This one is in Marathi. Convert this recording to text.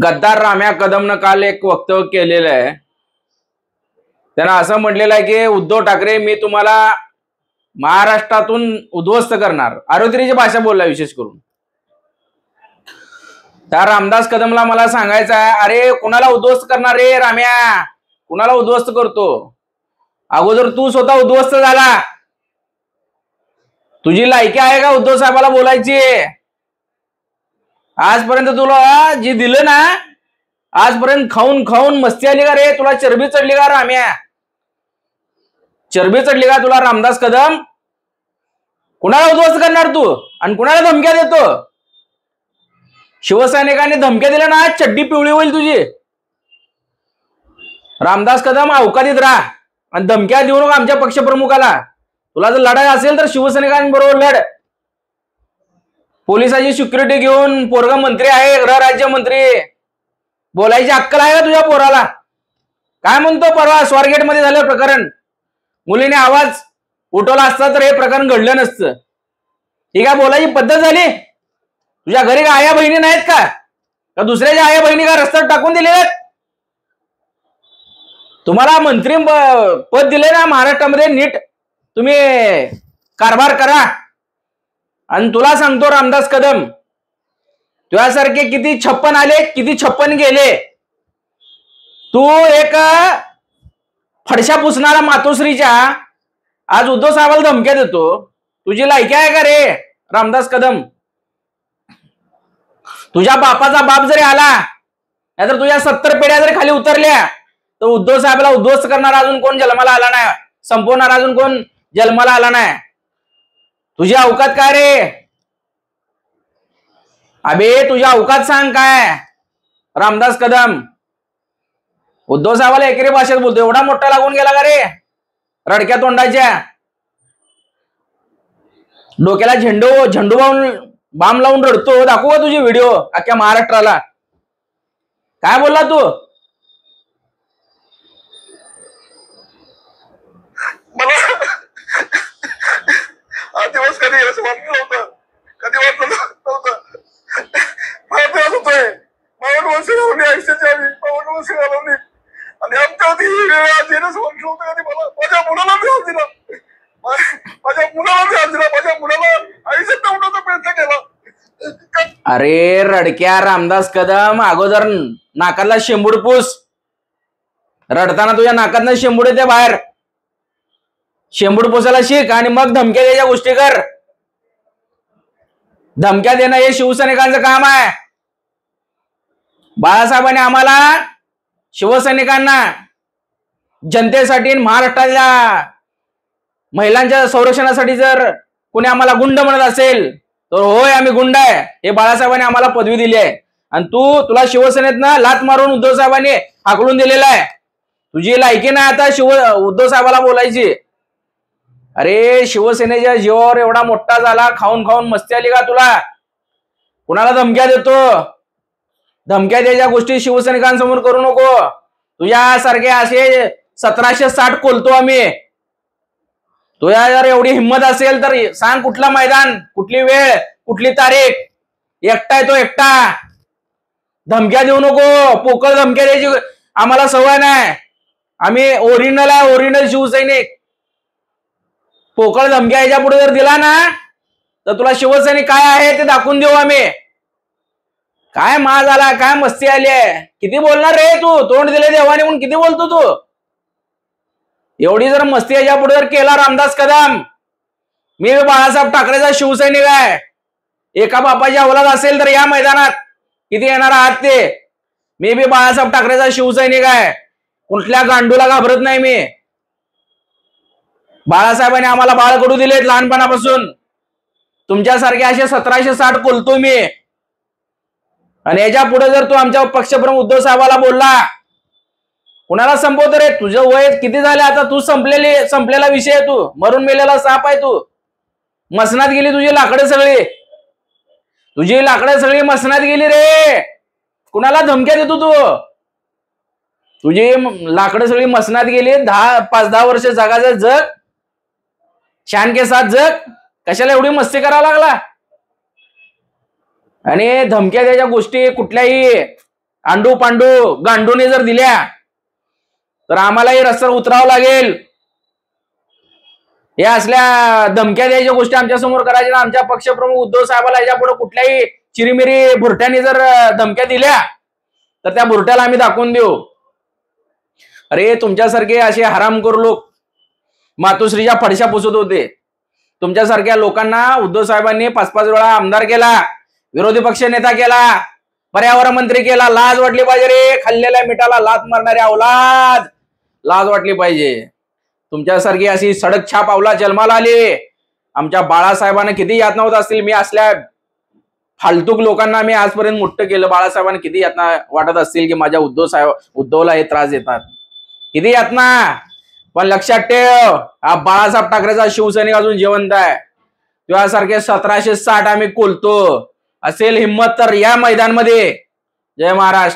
गद्दार राम्या कदमनं काल एक वक्तव्य केलेलं आहे. त्यांना असं म्हटलेलं आहे की उद्धव ठाकरे मी तुम्हाला महाराष्ट्रातून उद्ध्वस्त करणार. आरोग्यची भाषा बोलला विशेष करून. त्या रामदास कदमला मला सांगायचं आहे, अरे कुणाला उद्ध्वस्त करणार रे राम्या? कुणाला उद्ध्वस्त करतो? अगोदर तू स्वतः उद्ध्वस्त झाला. तुझी लायकी आहे का उद्धव साहेबाला बोलायची? आजपर्यंत तुला जी दिलं ना, आजपर्यंत खाऊन खाऊन मस्ती आली का रे? तुला चरबी चढली का राम्या? चरबी चढली का तुला रामदास कदम? कुणाला उद्ध्वस्त करणार तू आणि कुणाला धमक्या देतो? शिवसैनिकांनी धमक्या दिल्या ना, चड्डी पिवळी होईल तुझी. रामदास कदम अवकाळीत राहा आणि धमक्या देऊ नका आमच्या पक्षप्रमुखाला. तुला जर लढाई असेल तर शिवसैनिकांबरोबर लढ. पोलिसाची सिक्युरिटी घेऊन पोरगा मंत्री आहे, गृहराज्य मंत्री, बोलायची अक्कल आहे का तुझ्या पोराला? काय म्हणतो परवा स्वारगेट मध्ये झालं प्रकरण, मुलीने आवाज उठवला असता तर हे प्रकरण घडलं नसतं. ही काय बोलायची पद्धत झाली? तुझ्या घरी का आया बहिणी नाहीत का दुसऱ्याच्या आया बहिणी का रस्त्यावर टाकून दिले? तुम्हाला मंत्री पद दिले ना महाराष्ट्रामध्ये, नीट तुम्ही कारभार करा. आणि तुला सांगतो रामदास कदम, तुझ्यासारखे किती 56 आले, किती 56 गेले. तू एक फडशा पुसणारा मातोश्रीच्या आज उद्धव साहेबाला धमक्या देतो. तुझी लायकी आहे का रे रामदास कदम? तुझ्या बापाचा बाप जरी आला नाहीतर तुझ्या 70 पिढ्या जरी खाली उतरल्या तर उद्धव साहेबाला उद्ध्वस्त करणार अजून कोण जन्माला आला नाही, संपवणार अजून कोण जन्माला आला नाही. तुझी अवकात काय रे? अबे तुझ्या अवकात सांग काय रामदास कदम? उद्धव साहेबाला एकेरी भाषेत बोलतो, एवढा मोठा लागून गेला का रे? रडक्या तोंडाच्या, डोक्याला झेंडू बाम लावून रडतो. दाखवू का तुझी व्हिडिओ अख्ख्या महाराष्ट्राला? काय बोलला तू? हा दिवस कधी असं वाटलं नव्हतं, कधी वाटलं नव्हतं. मला त्रास होतोय. 52 वर्ष घालवली आयुष्याची, आम्ही 52 वर्ष घालवली आणि आमच्यावरती ही वेळ आज येणंच वाटलं होतं. कधी मला माझ्या मुलाला त्रास दिला, माझ्या मुलाला आयुष्यात ठेवण्याचा प्रयत्न केला. अरे रडक्या रामदास कदम, अगोदर नाकातला शेंबूड पुस. रडताना तुझ्या नाकातनं शेंबूड येते बाहेर. शेंबूड पुसायला शिक आणि मग धमक्या द्यायच्या गोष्टी कर. धमक्या देणं हे शिवसैनिकांचं काम आहे. बाळासाहेबांनी आम्हाला शिवसैनिकांना जनतेसाठी, महाराष्ट्राच्या महिलांच्या संरक्षणासाठी जर कोणी आम्हाला गुंड म्हणत असेल तर होय आम्ही गुंड आहे, हे बाळासाहेबांनी आम्हाला पदवी दिली आहे. आणि तुला शिवसेनेतनं लात मारून उद्धव साहेबांनी हाकलून दिलेला आहे. तुझी लायकी नाही आता उद्धव साहेबाला बोलायची. अरे शिवसेनेच्या जीवावर एवढा मोठा झाला, खाऊन खाऊन मस्ती आली का तुला? कुणाला धमक्या देतो? धमक्या द्यायच्या गोष्टी शिवसैनिकांसमोर करू नको. तुझ्यासारखे असे 1760 कोलतो आम्ही. तुझ्या जर एवढी हिंमत असेल तर सांग कुठला मैदान, कुठली वेळ, कुठली तारीख. एकटा आहे तो एकटा. धमक्या देऊ नको, पोकळ धमक्या द्यायची आम्हाला सवय नाही. आम्ही ओरिजिनल आहे, ओरिजिनल शिवसैनिक. पोकळ धमक्या याच्या पुढे जर दिला ना तर तुला शिवसैनिक काय आहे ते दाखवून देऊ आम्ही. काय माज आला, काय मस्ती आली आहे? किती बोलणार रे तू? तोंड दिले देवाने म्हणून किती बोलतो तू? एवढी जर मस्ती याच्या पुढे जर केला रामदास कदम, मी बाळासाहेब ठाकरेचा शिवसैनिक आहे. एका बापाची औलाद असेल तर या मैदानात किती येणार आहात ते? मी बी बाळासाहेब ठाकरेचा शिवसैनिक आहे. कुठल्या गांडूला घाबरत नाही मी. बाळासाहेबांनी आम्हाला बाळकडू दिलेत लहानपणापासून. तुमच्यासारखे असे 1760 कोलतो मी. आणि याच्या पुढे जर तू आमच्या पक्षप्रमुख उद्धव साहेबाला बोलला, कुणाला संपवतो रे? तुझं वय किती झाले आता? तू संपलेला विषय आहे. तू मरून मेलेला साप आहे. तू मसनात गेली तुझी लाकडं सगळी. तुझी लाकडं सगळी मसनात गेली रे. कुणाला धमक्या देतो तू? तुझी लाकडं सगळी मसनात गेली. 5-10 वर्ष जगाचं जग, शान के साथ जग. कशाला एवढी मस्ती करायला लागला? आणि धमक्या द्यायच्या गोष्टी कुठल्याही आंडू पांडू गांडूने जर दिल्या तर आम्हालाही रस्त्यावर उतरावं लागेल. या असल्या धमक्या द्यायच्या गोष्टी आमच्या समोर करायच्या. आमच्या पक्षप्रमुख उद्धव साहेबाला याच्या पुढे कुठल्याही चिरीमिरी भुरट्याने जर धमक्या दिल्या तर त्या भुरट्याला आम्ही दाखवून देऊ. अरे तुमच्यासारखे असे हरामखोर लोक मातोश्रीच्या फडशा पुसत होते. तुमच्यासारख्या लोकांना उद्धव साहेबांनी 5-5 वेळा आमदार केला, विरोधी पक्ष नेता केला, पर्यावरण मंत्री केला. लाज वाटली पाहिजे रे. खाल्लेल्या मिठाला लात मारणारी अवलाद, लाज वाटली पाहिजे. तुमच्यासारखी अशी सडक छाप अवलाद जन्माला आली. आमच्या बाळासाहेबांना किती यातना होत असतील. मी असल्या फालतूक लोकांना मी आजपर्यंत मोठं केलं. बाळासाहेबांना किती यातना वाटत असतील की माझ्या उद्धवला हे त्रास देतात. किती यातना. पण लक्षात ठेव, हा बाळासाहेब ठाकरेचा शिवसैनिक अजून जिवंत आहे. तुझ्यासारखे 1760 आम्ही कोलतो. असेल हिंमत तर या मैदानमध्ये. जय महाराष्ट्र.